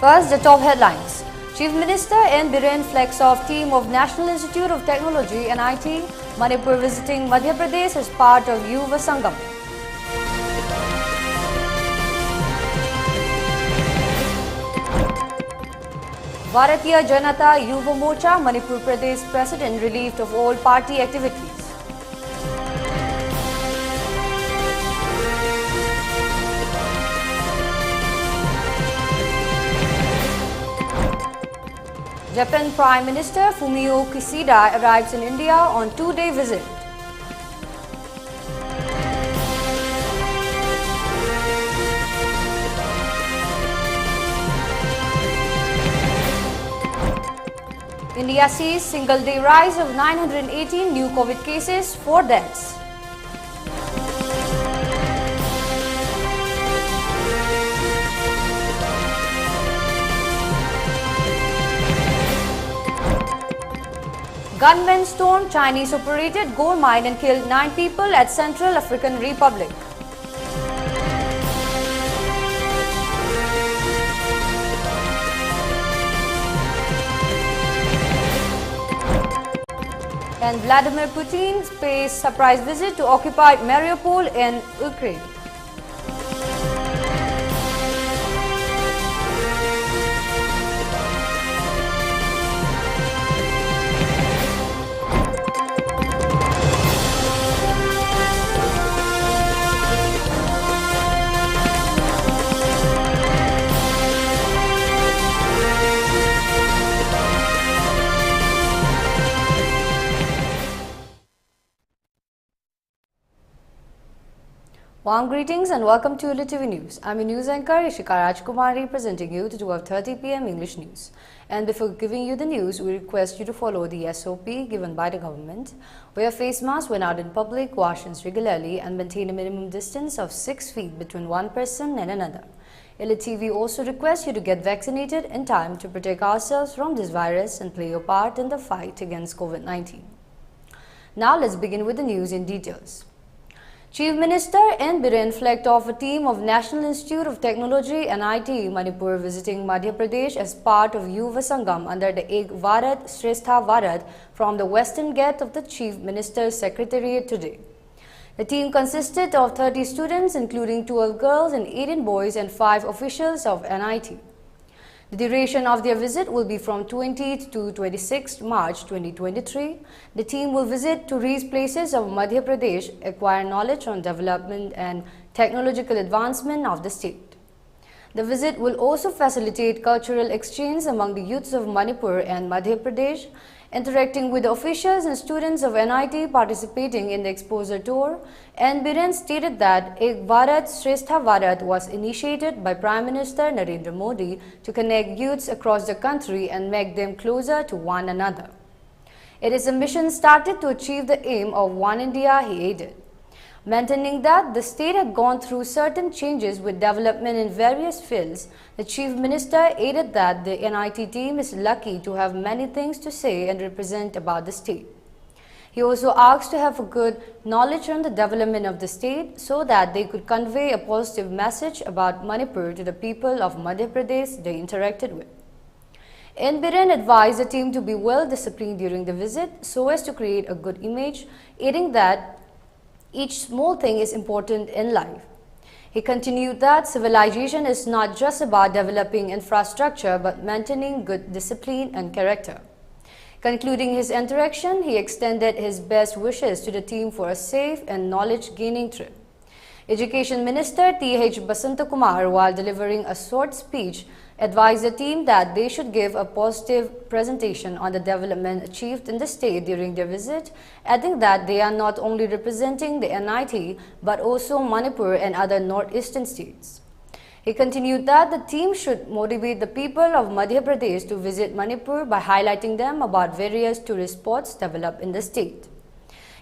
First, the top headlines. Chief Minister N. Biren flex off team of National Institute of Technology (NIT). Manipur visiting Madhya Pradesh as part of Yuva Sangam. Bharatiya Janata Yuva Morcha Manipur Pradesh President relieved of all party activities. Japan Prime Minister Fumio Kishida arrives in India on 2-day visit. India sees single-day rise of 918 new COVID cases, 4 deaths. Gunmen stormed Chinese-operated gold mine and killed 9 people at Central African Republic. And Vladimir Putin pays surprise visit to occupied Mariupol in Ukraine. Warm greetings and welcome to ELITETV News. I'm your news anchor Ishika Rajkumari presenting you the 12:30 p.m. English news. And before giving you the news, we request you to follow the SOP given by the government. Wear face masks when out in public, wash hands regularly and maintain a minimum distance of 6 feet between one person and another. ELITETV also requests you to get vaccinated in time to protect ourselves from this virus and play your part in the fight against COVID-19. Now let's begin with the news in details. Chief Minister N. Biren flagged off a team of National Institute of Technology (NIT) Manipur visiting Madhya Pradesh as part of Yuva Sangam under the Ek Bharat Shrestha Bharat from the Western Gate of the Chief Minister's Secretariat today. The team consisted of 30 students including 12 girls and 18 boys and 5 officials of NIT. The duration of their visit will be from 20th to 26th March 2023. The team will visit tourist places of Madhya Pradesh, acquire knowledge on development and technological advancement of the state. The visit will also facilitate cultural exchange among the youths of Manipur and Madhya Pradesh, interacting with the officials and students of NIT participating in the exposure tour. And Biren stated that Ek Bharat Shrestha Bharat was initiated by Prime Minister Narendra Modi to connect youths across the country and make them closer to one another. It is a mission started to achieve the aim of One India, he added. Maintaining that the state had gone through certain changes with development in various fields, the Chief Minister added that the NIT team is lucky to have many things to say and represent about the state. He also asked to have a good knowledge on the development of the state so that they could convey a positive message about Manipur to the people of Madhya Pradesh they interacted with. N. Biren advised the team to be well disciplined during the visit so as to create a good image, adding that each small thing is important in life. He continued that civilization is not just about developing infrastructure but maintaining good discipline and character. Concluding his interaction, he extended his best wishes to the team for a safe and knowledge-gaining trip. Education Minister T.H. Basantakumar, while delivering a short speech, advised the team that they should give a positive presentation on the development achieved in the state during their visit, adding that they are not only representing the NIT but also Manipur and other northeastern states. He continued that the team should motivate the people of Madhya Pradesh to visit Manipur by highlighting them about various tourist spots developed in the state.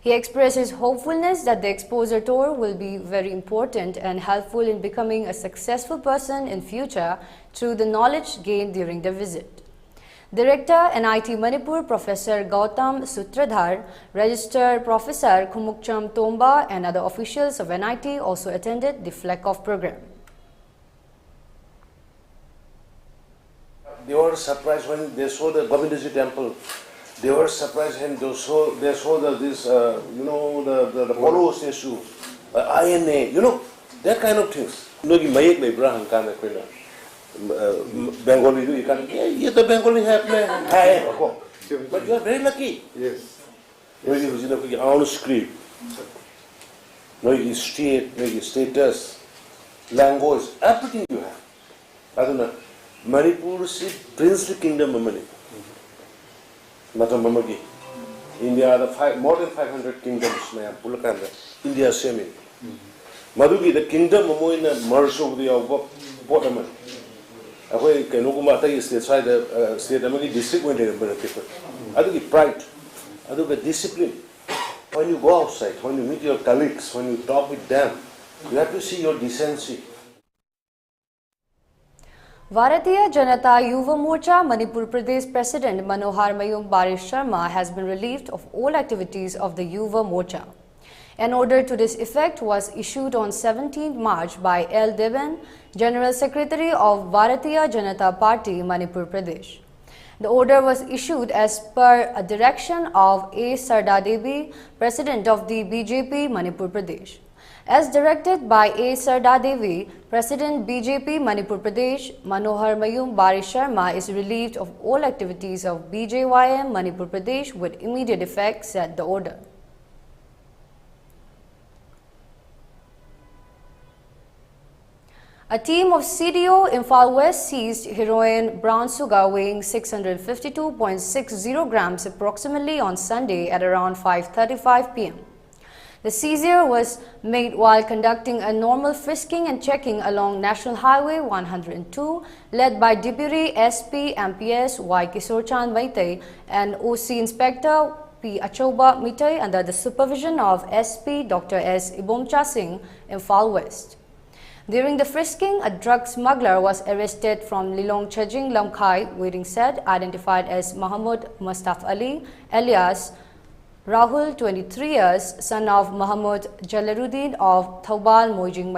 He expressed his hopefulness that the exposure tour will be very important and helpful in becoming a successful person in future through the knowledge gained during the visit. Director NIT Manipur Professor Gautam Sutradhar, Register Professor Khumukcham Tomba and other officials of NIT also attended the flag-off program. They were surprised when they saw the Govindaji temple. They were surprised when they saw this the polo statue, INA, that kind of things. Bengali do you can the Bengali have but you are very lucky. Yes. You own script. No, you state, no, you status, language, everything you have. I don't know. Manipur is the princely kingdom of Manipur. Matamamagi. India are more than 500 kingdoms. India is same. Madugi, the kingdom of Moina merged over the bottom. I can look at the state Amagi district when they are people. I think pride. I think discipline. When you go outside, when you meet your colleagues, when you talk with them, you have to see your decency. Bharatiya Janata Yuva Morcha Manipur Pradesh President Manohar Mayum Barish Sharma has been relieved of all activities of the Yuva Morcha. An order to this effect was issued on 17 March by L. Devan, General Secretary of Bharatiya Janata Party Manipur Pradesh. The order was issued as per a direction of A. Sarda Devi, President of the BJP Manipur Pradesh. As directed by A. Sarda Devi, President BJP Manipur Pradesh, Manohar Mayum Barish Sharma is relieved of all activities of BJYM Manipur Pradesh with immediate effect, said the order. A team of CDO Imphal West seized heroin brown sugar weighing 652.60 grams approximately on Sunday at around 5:35 p.m. The seizure was made while conducting a normal frisking and checking along National Highway 102, led by Deputy SP MPS Y. Kisorchan Maitai and OC Inspector P. Achoba Mitai under the supervision of SP Dr. S. Ibomcha Singh, Imphal West. During the frisking, a drug smuggler was arrested from Lilong Chajing Lamkhai, Waiting said, identified as Mahmoud Mustaf Ali, alias Rahul, 23 years, son of Mahmoud Jalaluddin of Thobal Mojing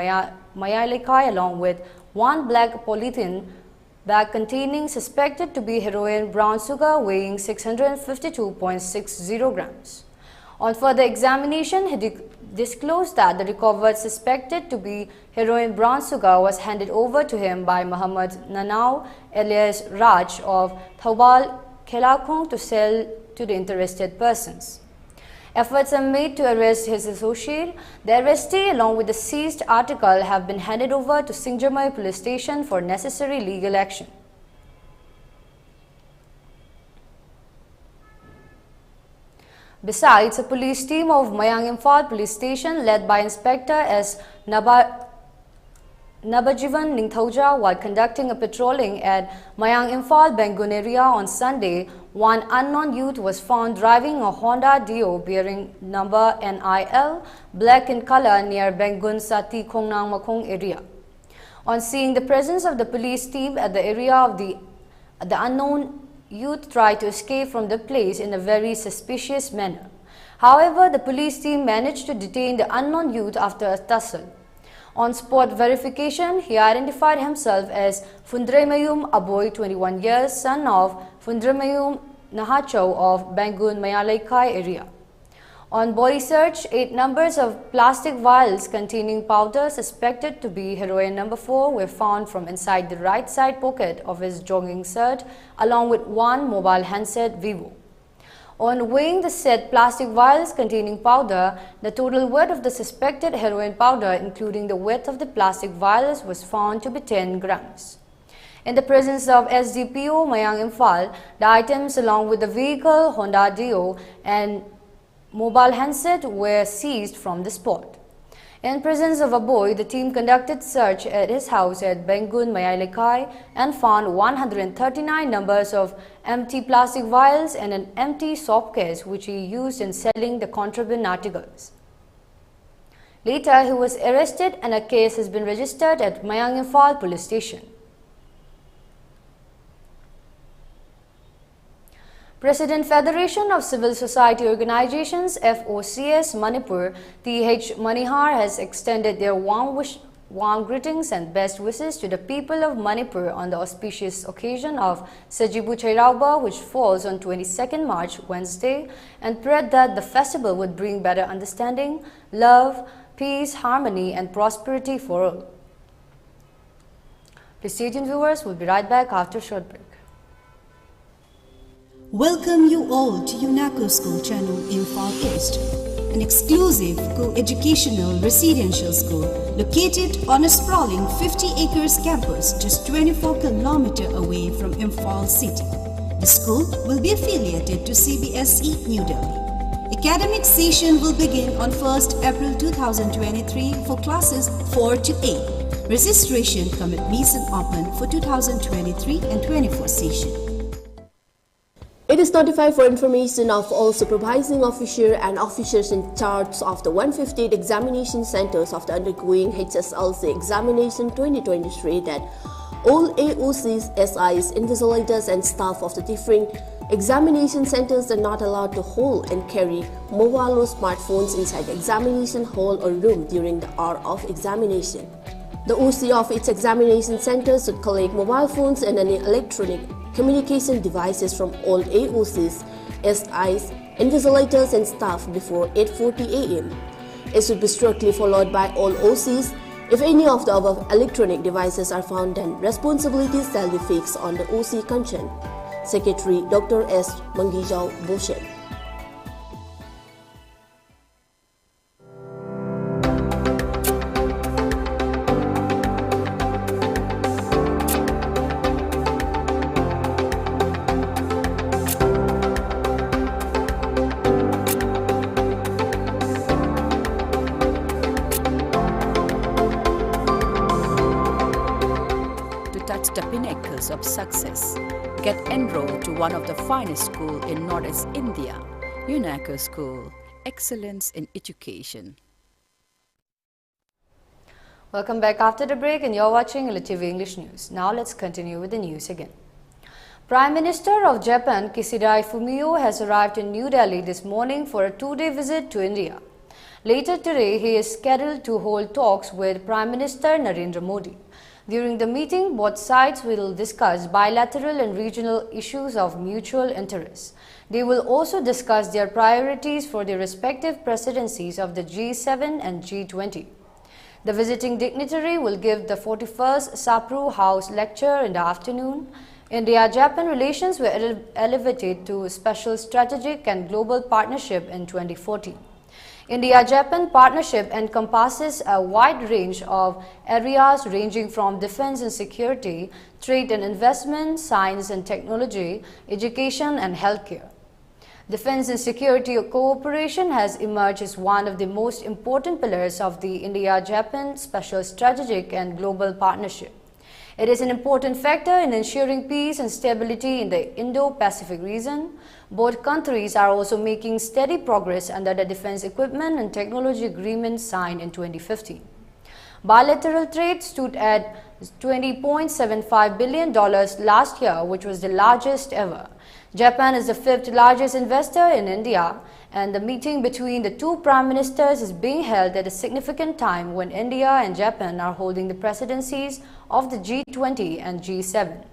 Mayalekai, along with one black polythene bag containing suspected to be heroin brown sugar weighing 652.60 grams. On further examination, he disclosed that the recovered suspected to be heroin brown sugar was handed over to him by Muhammad Nanau alias Raj of Thobal Khelakong to sell to the interested persons. Efforts are made to arrest his associate. The arrestee along with the seized article have been handed over to Singjamai police station for necessary legal action. Besides, a police team of Mayang Imphal police station led by Inspector S. Nabajivan Ningthauja while conducting a patrolling at Mayang Imphal Bengun area on Sunday, one unknown youth was found driving a Honda Dio bearing number NIL black in color near Bengun Sati Khongnang Makong area. On seeing the presence of the police team at the area of the unknown youth tried to escape from the place in a very suspicious manner. However, the police team managed to detain the unknown youth after a tussle. On spot verification, he identified himself as Fundremayum Aboy, 21 years, son of Fundremayum Nahachow of Bengun Mayalaikai area. On body search, 8 numbers of plastic vials containing powder suspected to be heroin number 4 were found from inside the right side pocket of his jogging shirt, along with one mobile handset Vivo. On weighing the said plastic vials containing powder, the total weight of the suspected heroin powder, including the weight of the plastic vials, was found to be 10 grams. In the presence of SDPO Mayang Imphal, the items along with the vehicle, Honda Dio, and mobile handset were seized from the spot. In presence of Aboy, the team conducted search at his house at Bengun Mayalekai and found 139 numbers of empty plastic vials and an empty soap case which he used in selling the contraband articles. Later, he was arrested and a case has been registered at Mayang Imphal police station. President Federation of Civil Society Organizations FOCS Manipur, T.H. Manihar has extended their warm warm greetings and best wishes to the people of Manipur on the auspicious occasion of Sajibu Chairauba, which falls on 22nd March, Wednesday, and prayed that the festival would bring better understanding, love, peace, harmony, and prosperity for all. Please stay tuned, viewers. We'll be right back after a short break. Welcome you all to UNACO School Channel in Far East, an exclusive co-educational residential school located on a sprawling 50 acres campus just 24 km away from Imphal city. The school will be affiliated to CBSE New Delhi. Academic session will begin on 1st April 2023 for classes 4 to 8. Registration commence and open for 2023 and 24 session. It is notified for information of all supervising officer and officers in charge of the 158 examination centers of the undergoing HSLC examination 2023 that all AOCs, SIs, invigilators and staff of the different examination centers are not allowed to hold and carry mobile or smartphones inside the examination hall or room during the hour of examination. The OC of each examination center should collect mobile phones and any electronic communication devices from all AOCs, SIs, invigilators and staff before 8:40 a.m. It should be strictly followed by all OCs. If any of the above electronic devices are found, then responsibilities shall be fixed on the OC concerned. Secretary Dr. S. Mangijau Boshet. The pinnacles of success. Get enrolled to one of the finest schools in Northeast India, UNACO School, Excellence in Education. Welcome back after the break, and you're watching ELITETV English News. Now let's continue with the news again. Prime Minister of Japan, Kishida Fumio, has arrived in New Delhi this morning for a two-day visit to India. Later today, he is scheduled to hold talks with Prime Minister Narendra Modi. During the meeting, both sides will discuss bilateral and regional issues of mutual interest. They will also discuss their priorities for their respective presidencies of the G7 and G20. The visiting dignitary will give the 41st Sapru House lecture in the afternoon. India-Japan relations were elevated to special strategic and global partnership in 2014. India-Japan partnership encompasses a wide range of areas ranging from defense and security, trade and investment, science and technology, education and healthcare. Defense and security cooperation has emerged as one of the most important pillars of the India-Japan special strategic and global partnership. It is an important factor in ensuring peace and stability in the Indo-Pacific region. Both countries are also making steady progress under the Defense Equipment and Technology Agreement signed in 2015. Bilateral trade stood at $20.75 billion last year, which was the largest ever. Japan is the fifth largest investor in India, and the meeting between the two prime ministers is being held at a significant time when India and Japan are holding the presidencies of the G20 and G7.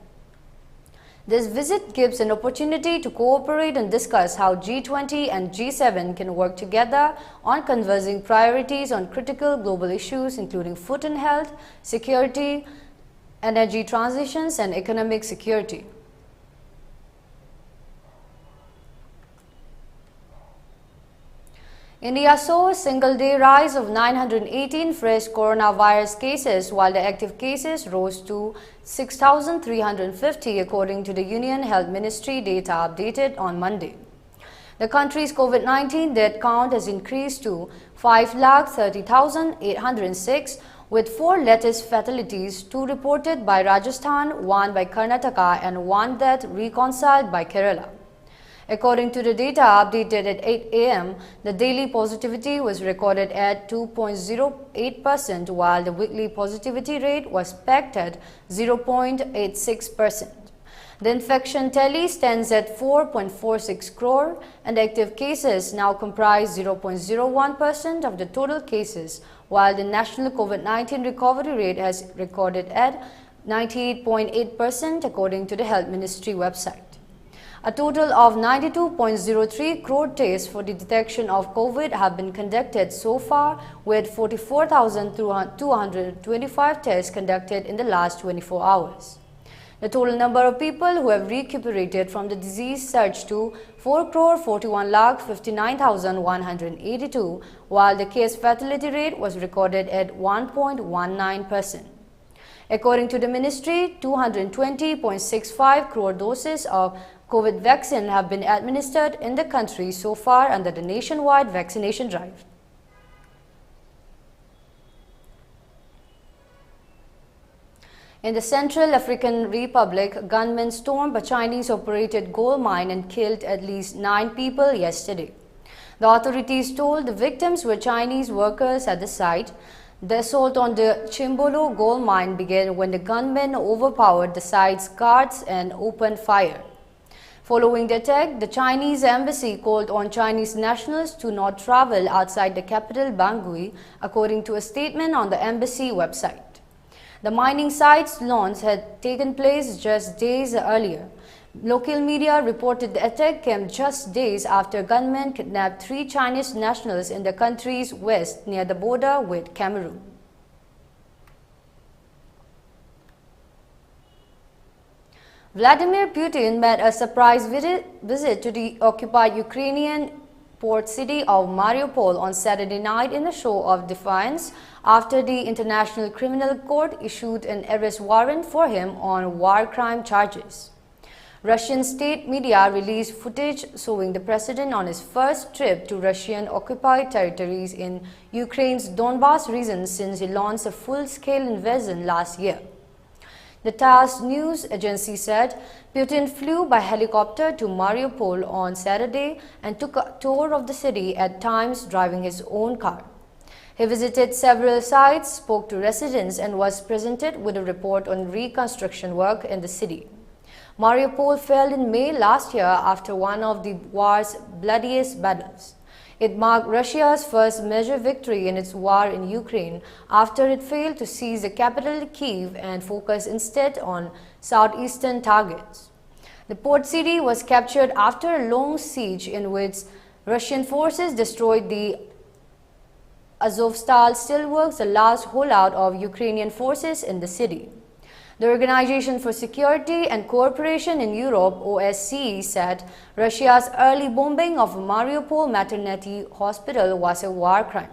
This visit gives an opportunity to cooperate and discuss how G20 and G7 can work together on conversing priorities on critical global issues including food and health, security, energy transitions, and economic security. India saw a single-day rise of 918 fresh coronavirus cases, while the active cases rose to 6,350 according to the Union Health Ministry data updated on Monday. The country's COVID-19 death count has increased to 5,30,806, with 4 latest fatalities, 2 reported by Rajasthan, 1 by Karnataka, and 1 death reconciled by Kerala. According to the data updated at 8 a.m., the daily positivity was recorded at 2.08%, while the weekly positivity rate was pegged at 0.86%. The infection tally stands at 4.46 crore, and active cases now comprise 0.01% of the total cases, while the national COVID-19 recovery rate has recorded at 98.8% according to the Health Ministry website. A total of 92.03 crore tests for the detection of COVID have been conducted so far, with 44,225 tests conducted in the last 24 hours. The total number of people who have recuperated from the disease surged to 4,41,59,182, while the case fatality rate was recorded at 1.19%. According to the ministry, 220.65 crore doses of COVID vaccine have been administered in the country so far under the nationwide vaccination drive. In the Central African Republic, gunmen stormed a Chinese-operated gold mine and killed at least 9 people yesterday. The authorities told the victims were Chinese workers at the site. The assault on the Chimbolo gold mine began when the gunmen overpowered the site's guards and opened fire. Following the attack, the Chinese embassy called on Chinese nationals to not travel outside the capital Bangui, according to a statement on the embassy website. The mining site's launch had taken place just days earlier. Local media reported the attack came just days after gunmen kidnapped 3 Chinese nationals in the country's west near the border with Cameroon. Vladimir Putin made a surprise visit to the occupied Ukrainian port city of Mariupol on Saturday night in a show of defiance after the International Criminal Court issued an arrest warrant for him on war crime charges. Russian state media released footage showing the president on his first trip to Russian-occupied territories in Ukraine's Donbas region since he launched a full-scale invasion last year. The TASS news agency said Putin flew by helicopter to Mariupol on Saturday and took a tour of the city, at times driving his own car. He visited several sites, spoke to residents, and was presented with a report on reconstruction work in the city. Mariupol fell in May last year after one of the war's bloodiest battles. It marked Russia's first major victory in its war in Ukraine after it failed to seize the capital Kyiv and focus instead on southeastern targets. The port city was captured after a long siege in which Russian forces destroyed the Azovstal steelworks, the last holdout of Ukrainian forces in the city. The Organization for Security and Cooperation in Europe, OSCE, said Russia's early bombing of Mariupol Maternity Hospital was a war crime.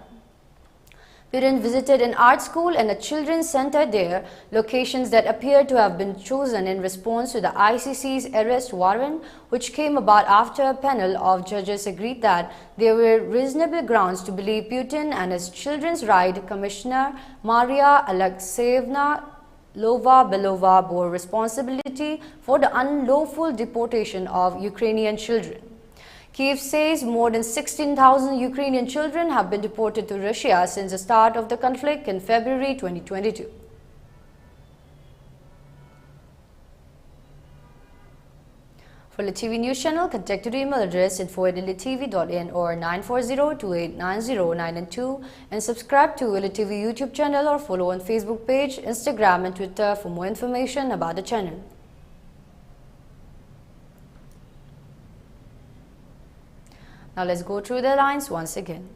Putin visited an art school and a children's center there, locations that appear to have been chosen in response to the ICC's arrest warrant, which came about after a panel of judges agreed that there were reasonable grounds to believe Putin and his children's rights commissioner Maria Alexeyevna Lova-Belova bore responsibility for the unlawful deportation of Ukrainian children. Kyiv says more than 16,000 Ukrainian children have been deported to Russia since the start of the conflict in February 2022. For the TV News channel, contact the email address info@elitetv.in or 940289092 and subscribe to ELITETV YouTube channel or follow on Facebook page, Instagram and Twitter for more information about the channel. Now let's go through the lines once again.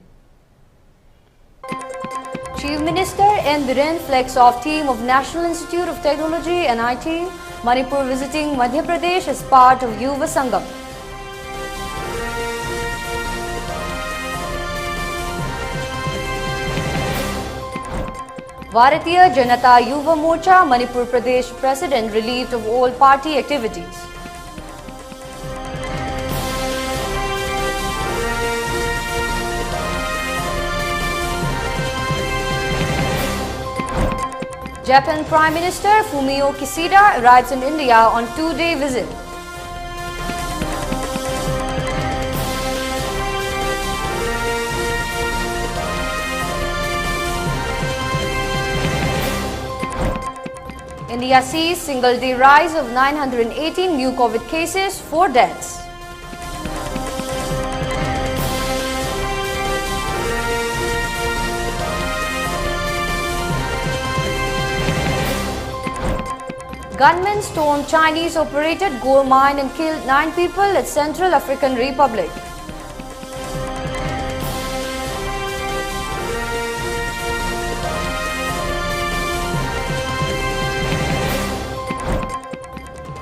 Chief Minister N. Biren flex off team of National Institute of Technology NIT, Manipur visiting Madhya Pradesh as part of Yuva Sangam. Bharatiya Janata Yuva Morcha Manipur Pradesh President relieved of all party activities. Japan Prime Minister Fumio Kishida arrives in India on 2-day visit. India sees single-day rise of 918 new COVID cases, 4 deaths. Gunmen stormed Chinese-operated gold mine and killed 9 people at Central African Republic.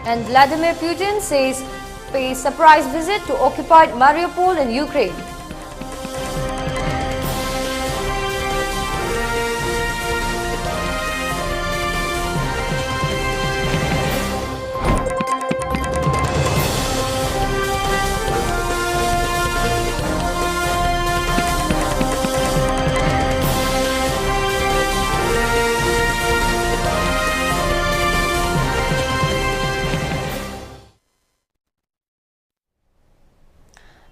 And Vladimir Putin pays surprise visit to occupied Mariupol in Ukraine.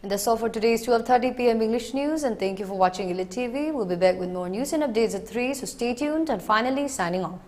And that's all for today's 12:30 p.m. English news, and thank you for watching Elite TV. We'll be back with more news and updates at 3, so stay tuned, and finally signing off.